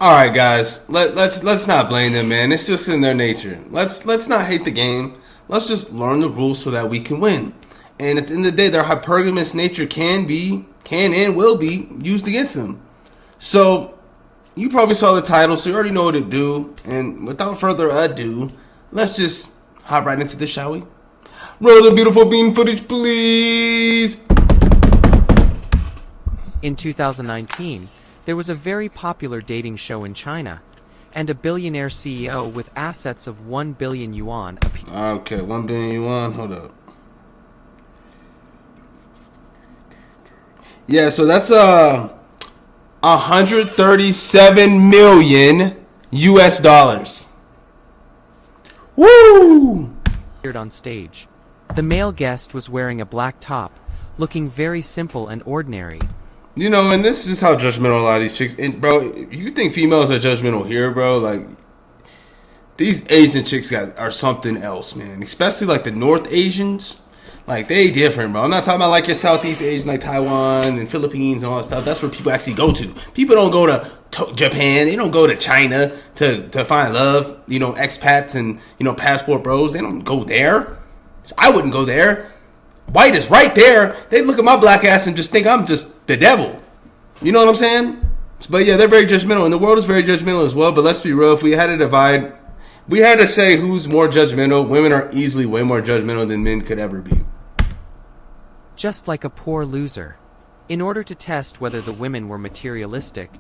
All right, guys. Let's not blame them, man. It's just in their nature. Let's not hate the game. Let's just learn the rules so that we can win. And at the end of the day, their hypergamous nature can and will be used against them. So you probably saw the title, so you already know what to do. And without further ado, let's just hop right into this, shall we? Roll the beautiful bean footage, please. In 2019, there was a very popular dating show in China, and a billionaire CEO with assets of 1 billion yuan appeared. Okay, 1 billion yuan. Hold up. Yeah, so that's 137 million US dollars. Woo! On stage. The male guest was wearing a black top, looking very simple and ordinary. You know, and this is how judgmental a lot of these chicks. And bro, you think females are judgmental here, bro? Like, these Asian chicks are something else, man. Especially like the North Asians. Like, they different, bro. I'm not talking about like your Southeast Asian, like Taiwan and Philippines and all that stuff. That's where people actually go to. People don't go to Japan. They don't go to China to find love. You know, expats and, you know, passport bros. They don't go there. So I wouldn't go there. White is right there. They look at my black ass and just think I'm just the devil. You know what I'm saying? But yeah, they're very judgmental. And the world is very judgmental as well. But let's be real. If we had to divide, we had to say who's more judgmental. Women are easily way more judgmental than men could ever be. Just like a poor loser. In order to test whether the women were materialistic,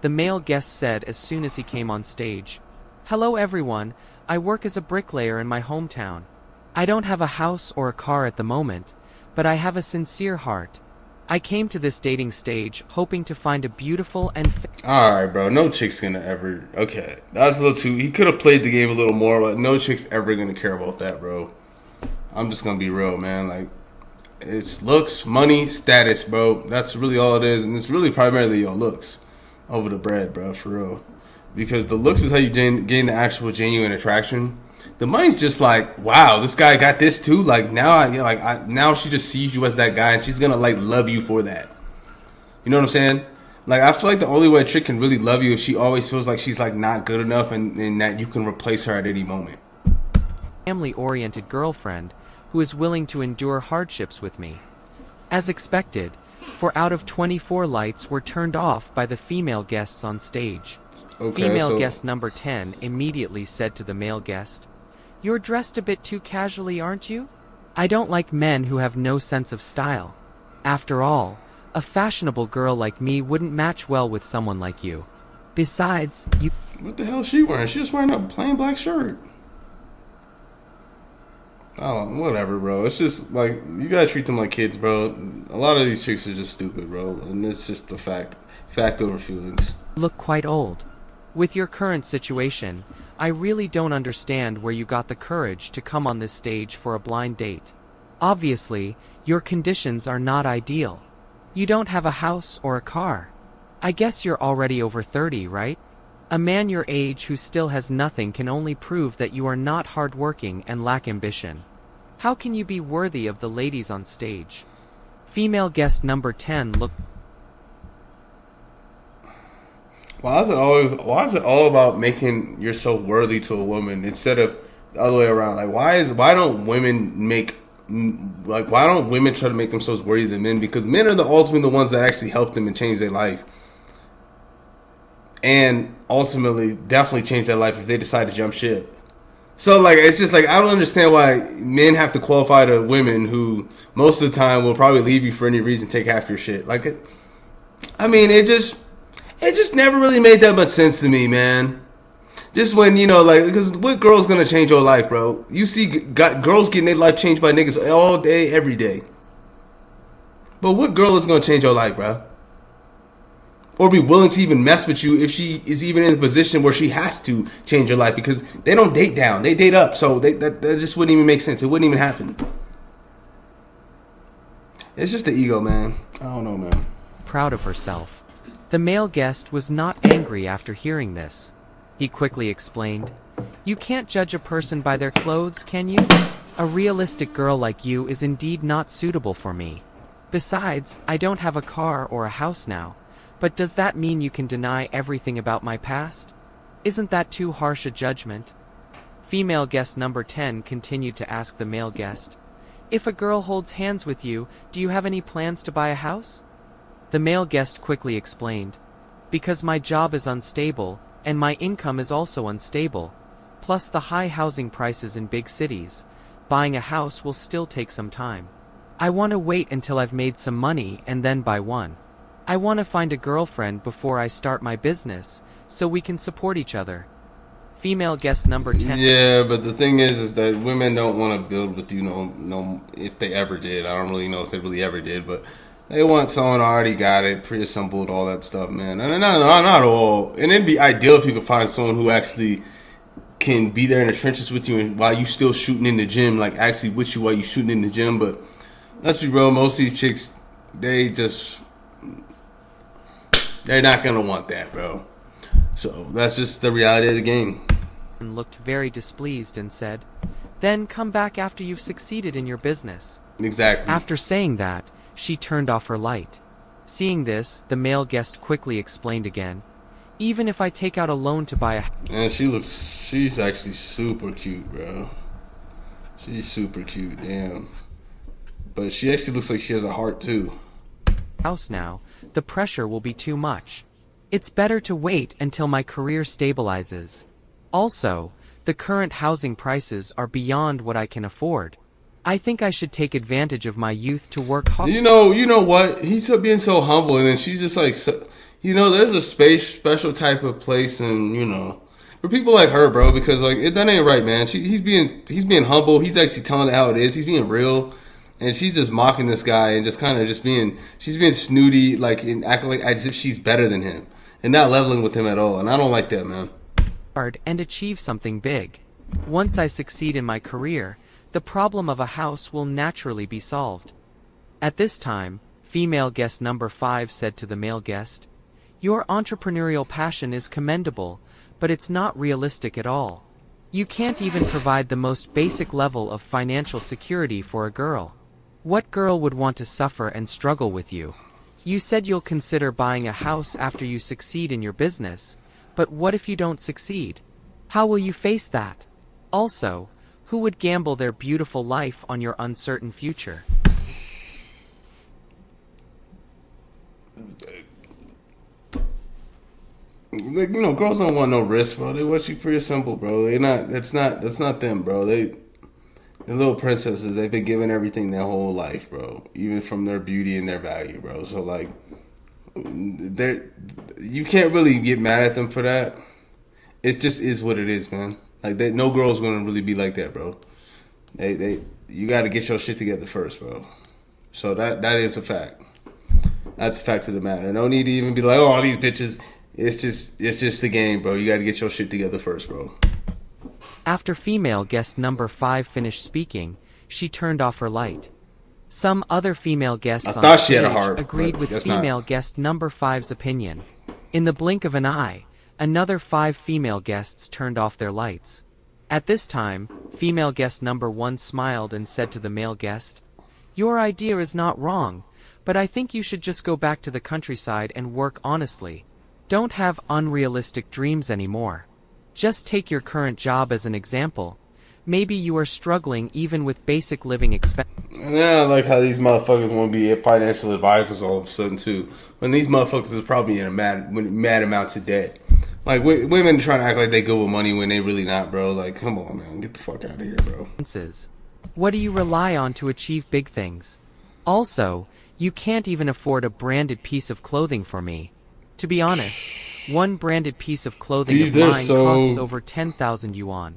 the male guest said as soon as he came on stage, "Hello everyone, I work as a bricklayer in my hometown. I don't have a house or a car at the moment, but I have a sincere heart. I came to this dating stage hoping to find a beautiful and..." Alright, bro. No chick's gonna ever... Okay. That was a little too... He could have played the game a little more, but no chick's ever gonna care about that, bro. I'm just gonna be real, man. Like, it's looks, money, status, bro. That's really all it is. And it's really primarily your looks over the bread, bro, for real. Because the looks is how you gain the actual genuine attraction. The money's just like, wow, this guy got this too. Like now, now she just sees you as that guy, and she's gonna like love you for that. You know what I'm saying? Like, I feel like the only way a chick can really love you if she always feels like she's like not good enough, and that you can replace her at any moment. Family-oriented girlfriend who is willing to endure hardships with me. As expected, 4 out of 24 lights were turned off by the female guests on stage. Okay, Female guest number 10 immediately said to the male guest, "You're dressed a bit too casually, aren't you? I don't like men who have no sense of style. After all, a fashionable girl like me wouldn't match well with someone like you. Besides, you..." What the hell is she wearing? She's just wearing a plain black shirt. Oh, whatever, bro. It's just like, you gotta treat them like kids, bro. A lot of these chicks are just stupid, bro. And it's just a fact over feelings. Look quite old. With your current situation, I really don't understand where you got the courage to come on this stage for a blind date. Obviously, your conditions are not ideal. You don't have a house or a car. I guess you're already over 30, right? A man your age who still has nothing can only prove that you are not hardworking and lack ambition. How can you be worthy of the ladies on stage? Female guest number 10 looked... Why is it all about making yourself worthy to a woman instead of the other way around? Like, why don't women try to make themselves worthy than men? Because men are ultimately the ones that actually help them and change their life. And ultimately definitely change their life if they decide to jump ship. So, like, it's just like, I don't understand why men have to qualify to women who most of the time will probably leave you for any reason, take half your shit. Like, I mean, it just never really made that much sense to me, man. Just when, you know, like, because what girl's gonna change your life, bro? You see girls getting their life changed by niggas all day, every day. But what girl is gonna change your life, bro? Or be willing to even mess with you if she is even in a position where she has to change her life, because they don't date down, they date up. So that just wouldn't even make sense. It wouldn't even happen. It's just the ego, man. I don't know, man. Proud of herself. The male guest was not angry after hearing this. He quickly explained, "You can't judge a person by their clothes, can you? A realistic girl like you is indeed not suitable for me. Besides, I don't have a car or a house now. But does that mean you can deny everything about my past? Isn't that too harsh a judgment? Female guest number 10 continued to ask the male guest, if a girl holds hands with you, do you have any plans to buy a house? The male guest quickly explained, because my job is unstable, and my income is also unstable, plus the high housing prices in big cities, buying a house will still take some time. I want to wait until I've made some money and then buy one. I want to find a girlfriend before I start my business, so we can support each other. Female guest number 10. Yeah, but the thing is that women don't want to build with you. No, if they ever did, I don't really know if they really ever did, but they want someone who already got it, pre-assembled, all that stuff, man. And not all. And it'd be ideal if you could find someone who actually can be there in the trenches with you, and while you still shooting in the gym, like actually with you while you shooting in the gym. But let's be real, most of these chicks, they're not gonna want that, bro. So that's just the reality of the game. And looked very displeased and said, then come back after you've succeeded in your business. Exactly. After saying that, she turned off her light. Seeing this, the male guest quickly explained again, even if I take out a loan to buy a And she's actually super cute, bro. She's super cute, damn. But she actually looks like she has a heart too. house now, the pressure will be too much. It's better to wait until my career stabilizes. Also, the current housing prices are beyond what I can afford. I think I should take advantage of my youth to work hard. You know what? He's being so humble, and then she's just like, there's a special type of place, and for people like her, bro, because like that ain't right, man. He's being humble. He's actually telling it how it is. He's being real, and she's just mocking this guy and just kind of she's being snooty, like and acting like as if she's better than him, and not leveling with him at all. And I don't like that, man. And achieve something big. Once I succeed in my career, the problem of a house will naturally be solved. At this time, female guest number 5 said to the male guest, your entrepreneurial passion is commendable, but it's not realistic at all. You can't even provide the most basic level of financial security for a girl. What girl would want to suffer and struggle with you? You said you'll consider buying a house after you succeed in your business, but what if you don't succeed? How will you face that? Also, who would gamble their beautiful life on your uncertain future? Like, girls don't want no risk, bro. They want you pretty simple, bro. That's not them, bro. The little princesses, they've been given everything their whole life, bro. Even from their beauty and their value, bro. So like, you can't really get mad at them for that. It just is what it is, man. Like no girl's gonna really be like that, bro. You got to get your shit together first, bro. So that is a fact. That's a fact of the matter. No need to even be like, oh, all these bitches. It's just the game, bro. You got to get your shit together first, bro. After female guest number 5 finished speaking, she turned off her light. Some other female guests on stage agreed with female guest number 5's opinion. In the blink of an eye, another 5 female guests turned off their lights. At this time, female guest number 1 smiled and said to the male guest, your idea is not wrong, but I think you should just go back to the countryside and work honestly. Don't have unrealistic dreams anymore. Just take your current job as an example. Maybe you are struggling even with basic living expenses. Yeah, I like how these motherfuckers want to be financial advisors all of a sudden too. When these motherfuckers is probably in a mad amounts of debt. Like women trying to act like they good with money when they really not, bro. Like, come on, man, get the fuck out of here, bro. What do you rely on to achieve big things? Also, you can't even afford a branded piece of clothing for me. To be honest, one branded piece of clothing of mine costs over 10,000 yuan.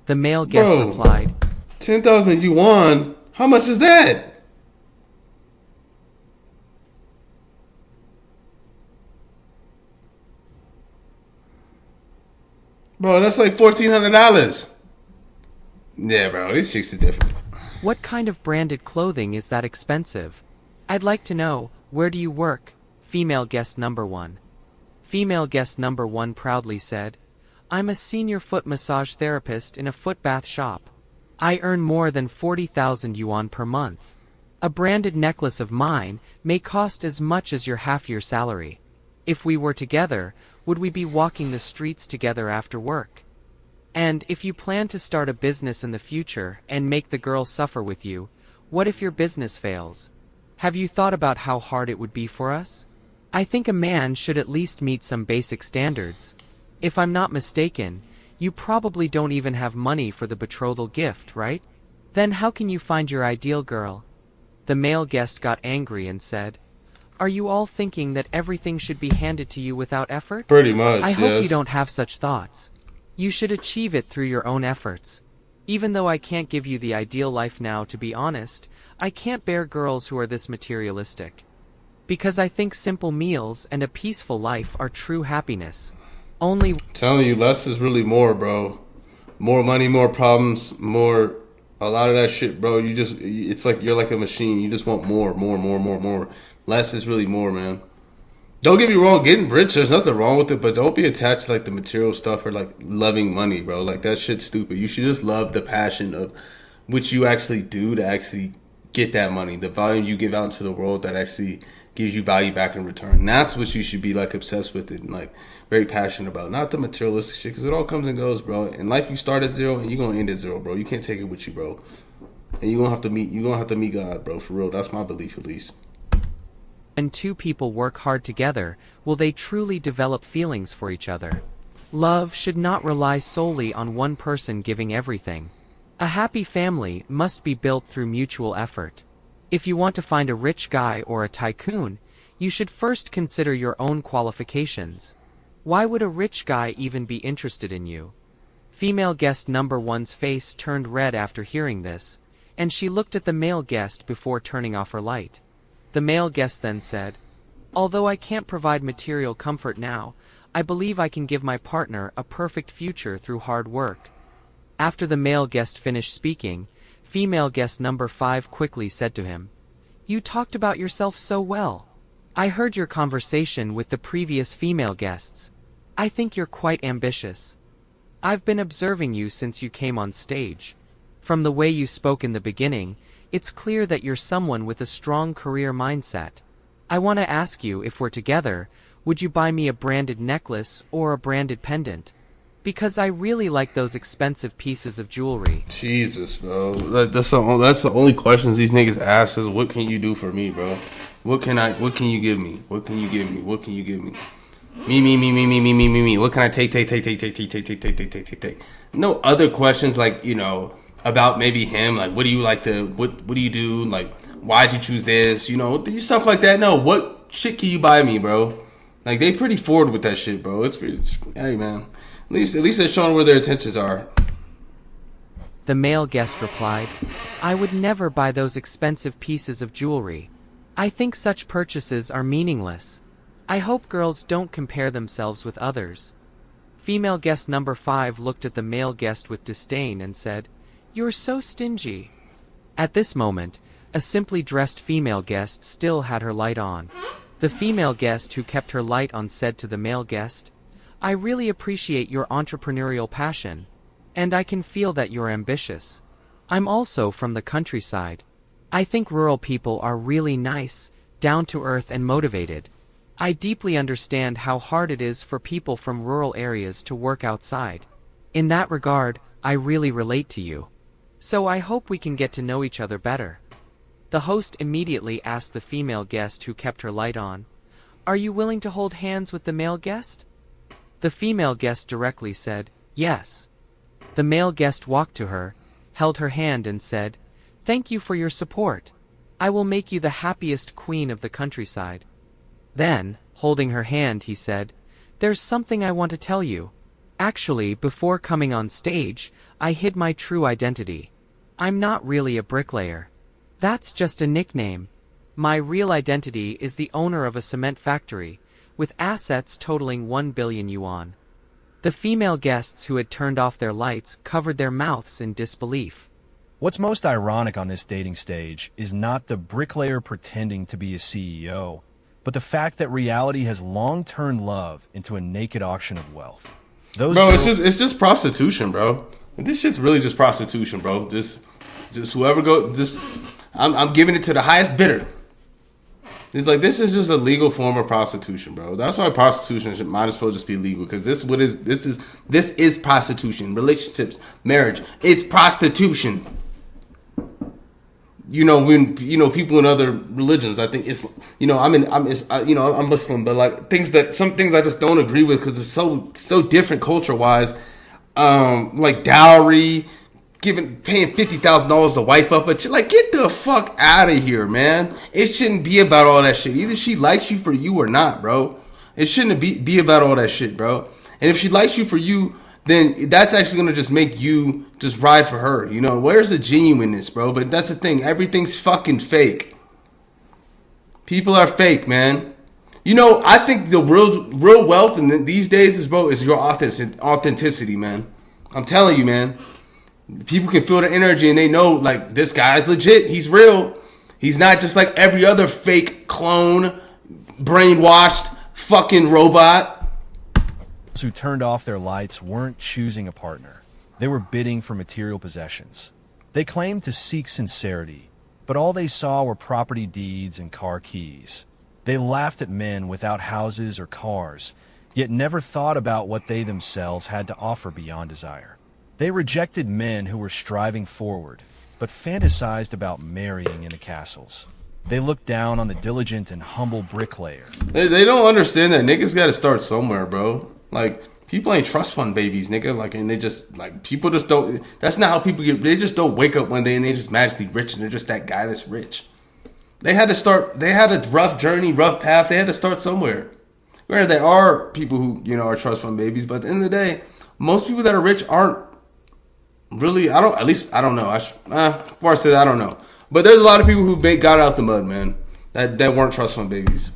The male guest replied, 10,000 yuan? How much is that? Bro, that's like $1,400. Yeah, bro, these chicks is different. What kind of branded clothing is that expensive? I'd like to know, where do you work? Female guest number 1. Female guest number 1 proudly said, I'm a senior foot massage therapist in a foot bath shop. I earn more than 40,000 yuan per month. A branded necklace of mine may cost as much as your half-year salary. If we were together, would we be walking the streets together after work? And if you plan to start a business in the future and make the girl suffer with you, what if your business fails? Have you thought about how hard it would be for us? I think a man should at least meet some basic standards. If I'm not mistaken, you probably don't even have money for the betrothal gift, right? Then how can you find your ideal girl? The male guest got angry and said, "Are you all thinking that everything should be handed to you without effort? Pretty much, I hope yes. you don't have such thoughts. You should achieve it through your own efforts. Even though I can't give you the ideal life now, to be honest, I can't bear girls who are this materialistic. Because I think simple meals and a peaceful life are true happiness. Only..." I'm telling you, less is really more, bro. More money, more problems, more... A lot of that shit, bro, it's like you're like a machine. You just want more. Less is really more, man. Don't get me wrong, getting rich, there's nothing wrong with it, but don't be attached to like the material stuff or like loving money, bro. Like that shit's stupid. You should just love the passion of which you actually do to actually get that money. The value you give out into the world that actually gives you value back in return. That's what you should be like obsessed with and like very passionate about. Not the materialistic shit, because it all comes and goes, bro. In life, you start at zero and you're gonna end at zero, bro. You can't take it with you, bro. And you're gonna have to meet God, bro, for real. That's my belief, at least. When two people work hard together, will they truly develop feelings for each other? Love should not rely solely on one person giving everything. A happy family must be built through mutual effort. If you want to find a rich guy or a tycoon, you should first consider your own qualifications. Why would a rich guy even be interested in you? Female guest number 1's face turned red after hearing this, and she looked at the male guest before turning off her light. The male guest then said, "Although I can't provide material comfort now, I believe I can give my partner a perfect future through hard work." After the male guest finished speaking, female guest number 5 quickly said to him, "You talked about yourself so well. I heard your conversation with the previous female guests. I think you're quite ambitious. I've been observing you since you came on stage. From the way you spoke in the beginning, it's clear that you're someone with a strong career mindset. I want to ask you, if we're together, would you buy me a branded necklace or a branded pendant? Because I really like those expensive pieces of jewelry." Jesus, bro. That's the only questions these niggas ask is, what can you do for me, bro? What can you give me? What can you give me? What can you give me? Me. What can I take? No other questions like, about maybe him, like what do you like to what do you do? Like, why'd you choose this? Stuff like that. No, what shit can you buy me, bro? Like, they pretty forward with that shit, bro. Hey, man. At least they're showing where their intentions are. The male guest replied, "I would never buy those expensive pieces of jewelry. I think such purchases are meaningless. I hope girls don't compare themselves with others." Female guest number 5 looked at the male guest with disdain and said, "You're so stingy." At this moment, a simply dressed female guest still had her light on. The female guest who kept her light on said to the male guest, "I really appreciate your entrepreneurial passion, and I can feel that you're ambitious. I'm also from the countryside. I think rural people are really nice, down to earth and motivated. I deeply understand how hard it is for people from rural areas to work outside. In that regard, I really relate to you. So I hope we can get to know each other better." The host immediately asked the female guest who kept her light on, "Are you willing to hold hands with the male guest?" The female guest directly said, "Yes." The male guest walked to her, held her hand and said, "Thank you for your support. I will make you the happiest queen of the countryside." Then, holding her hand, he said, "There's something I want to tell you. Actually, before coming on stage, I hid my true identity. I'm not really a bricklayer. That's just a nickname. My real identity is the owner of a cement factory, with assets totaling 1 billion yuan." The female guests who had turned off their lights covered their mouths in disbelief. What's most ironic on this dating stage is not the bricklayer pretending to be a CEO, but the fact that reality has long turned love into a naked auction of wealth. It's just prostitution, bro. This shit's really just prostitution, bro. Just whoever I'm giving it to the highest bidder. It's like this is just a legal form of prostitution, bro. That's why prostitution might as well just be legal because this is prostitution. Relationships, marriage, it's prostitution. When people in other religions, I think it's I'm Muslim, but like some things I just don't agree with because it's so different culture wise. Like dowry, paying $50,000 to wife up, but like get the fuck out of here, man. It shouldn't be about all that shit. Either she likes you for you or not, bro. It shouldn't be about all that shit, bro. And if she likes you for you, then that's actually going to just make you just ride for her. Where's the genuineness, bro? But that's the thing. Everything's fucking fake. People are fake, man. I think the real wealth in these days is your authenticity, man. I'm telling you, man. People can feel the energy and they know, like, this guy's legit. He's real. He's not just like every other fake clone, brainwashed fucking robot. Who turned off their lights weren't choosing a partner. They were bidding for material possessions. They claimed to seek sincerity, but all they saw were property deeds and car keys. They laughed at men without houses or cars, yet never thought about what they themselves had to offer beyond desire. They rejected men who were striving forward, but fantasized about marrying into castles. They looked down on the diligent and humble bricklayer. They don't understand that niggas got to start somewhere, bro. Like, people ain't trust fund babies, nigga. Like, and they just, like, people just don't, that's not how people get, they just don't wake up one day and they just magically rich and they're just that guy that's rich. They had a rough journey, rough path. They had to start somewhere. Where there are people who, are trust fund babies, but at the end of the day, most people that are rich aren't really, I don't know. Before I say that, I don't know. But there's a lot of people who got out the mud, man, that weren't trust fund babies.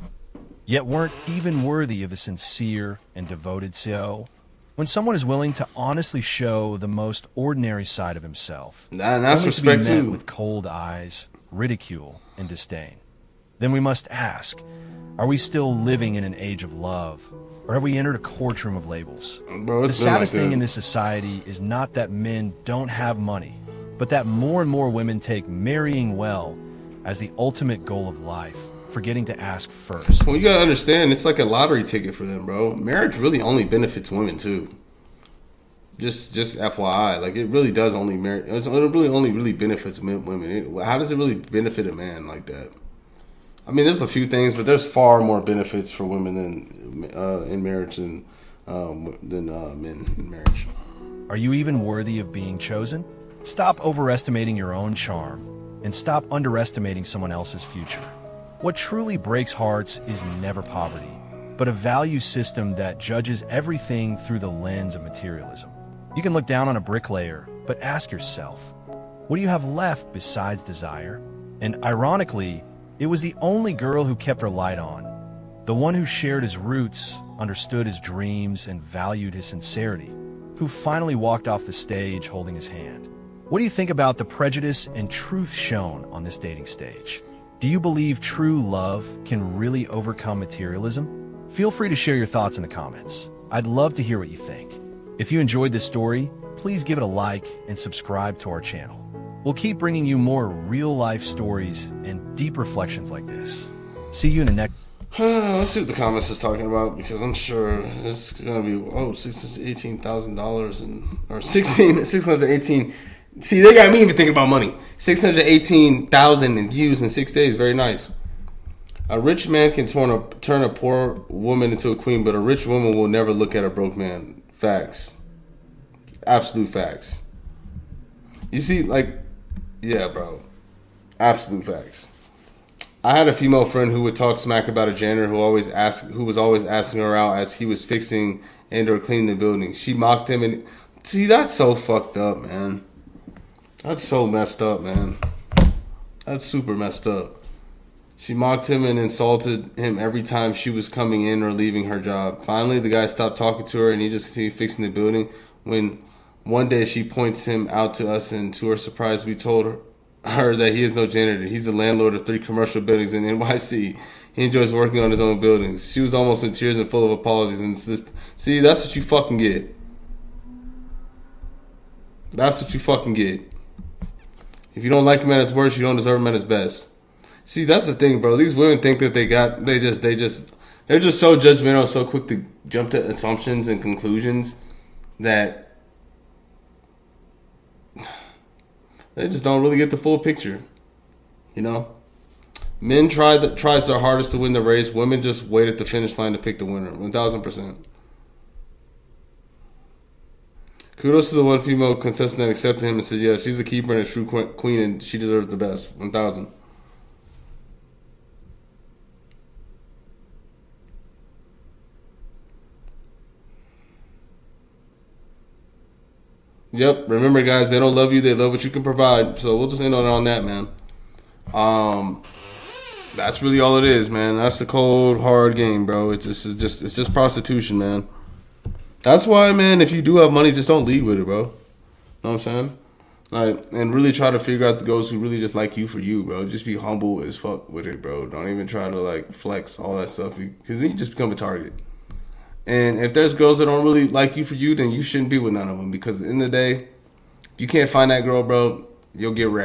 Yet weren't even worthy of a sincere and devoted CO. When someone is willing to honestly show the most ordinary side of himself, and that's respect to be met too. With cold eyes, ridicule, and disdain, then we must ask, are we still living in an age of love, or have we entered a courtroom of labels? Bro, the saddest thing in this society is not that men don't have money, but that more and more women take marrying well as the ultimate goal of life, forgetting to ask first. Well, you gotta understand, it's like a lottery ticket for them, bro. Marriage really only benefits women too. Just FYI, like it really does only it really benefits women. How does it really benefit a man like that? I mean, there's a few things, but there's far more benefits for women in marriage than men in marriage. Are you even worthy of being chosen? Stop overestimating your own charm and stop underestimating someone else's future. What truly breaks hearts is never poverty, but a value system that judges everything through the lens of materialism. You can look down on a bricklayer, but ask yourself, what do you have left besides desire? And ironically, it was the only girl who kept her light on, the one who shared his roots, understood his dreams, and valued his sincerity, who finally walked off the stage holding his hand. What do you think about the prejudice and truth shown on this dating stage? Do you believe true love can really overcome materialism? Feel free to share your thoughts in the comments. I'd love to hear what you think. If you enjoyed this story, please give it a like and subscribe to our channel. We'll keep bringing you more real-life stories and deep reflections like this. See you in the next... Let's see what the comments is talking about, because I'm sure it's going to be, $618,000 or 618. See, they got me even thinking about money. 618,000 in views in 6 days. Very nice. A rich man can turn a poor woman into a queen, but a rich woman will never look at a broke man. Facts. Absolute facts. You see, like, yeah, bro. Absolute facts. I had a female friend who would talk smack about a janitor who was always asking her out as he was fixing and or cleaning the building. She mocked him, and see, that's so fucked up, man. That's so messed up, man. That's super messed up. She mocked him and insulted him every time she was coming in or leaving her job. Finally, the guy stopped talking to her and he just continued fixing the building. When one day she points him out to us, and to her surprise, we told her that he is no janitor. He's the landlord of 3 commercial buildings in NYC. He enjoys working on his own buildings. She was almost in tears and full of apologies. And it's just, see, that's what you fucking get. That's what you fucking get. If you don't like him at his worst, you don't deserve him at his best. See, that's the thing, bro. These women think that they're just so judgmental, so quick to jump to assumptions and conclusions that they just don't really get the full picture. You know? Men tries their hardest to win the race. Women just wait at the finish line to pick the winner. 1,000%. Kudos to the one female contestant that accepted him and said, yeah, she's a keeper and a true queen and she deserves the best. 1,000. Yep. Remember, guys, they don't love you. They love what you can provide. So we'll just end on that, man. That's really all it is, man. That's the cold, hard game, bro. It's just prostitution, man. That's why, man, if you do have money, just don't lead with it, bro. Know what I'm saying? Like, and really try to figure out the girls who really just like you for you, bro. Just be humble as fuck with it, bro. Don't even try to, like, flex all that stuff. Because then you just become a target. And if there's girls that don't really like you for you, then you shouldn't be with none of them. Because at the end of the day, if you can't find that girl, bro, you'll get wrecked.